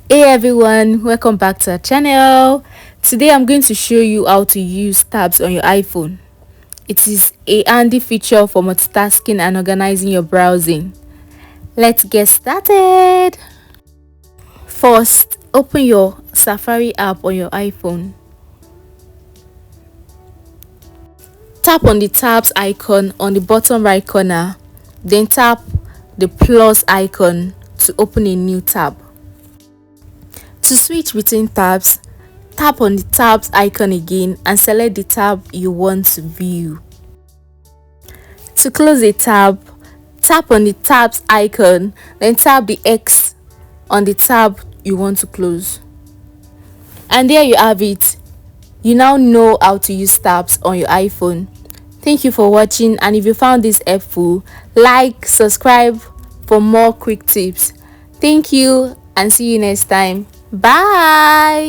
Hey everyone, welcome back to our channel. Today I'm going to show you how to use tabs on your iPhone. It is a handy feature for multitasking and organizing your browsing. Let's get started. First, open your Safari app on your iPhone. Tap on the tabs icon on the bottom right corner, then tap the plus icon to open a new tab. To switch between tabs, tap on the tabs icon again and select the tab you want to view. To close a tab, tap on the tabs icon, then tap the X on the tab you want to close. And there you have it. You now know how to use tabs on your iPhone. Thank you for watching, and if you found this helpful, like, subscribe for more quick tips. Thank you and see you next time. Bye.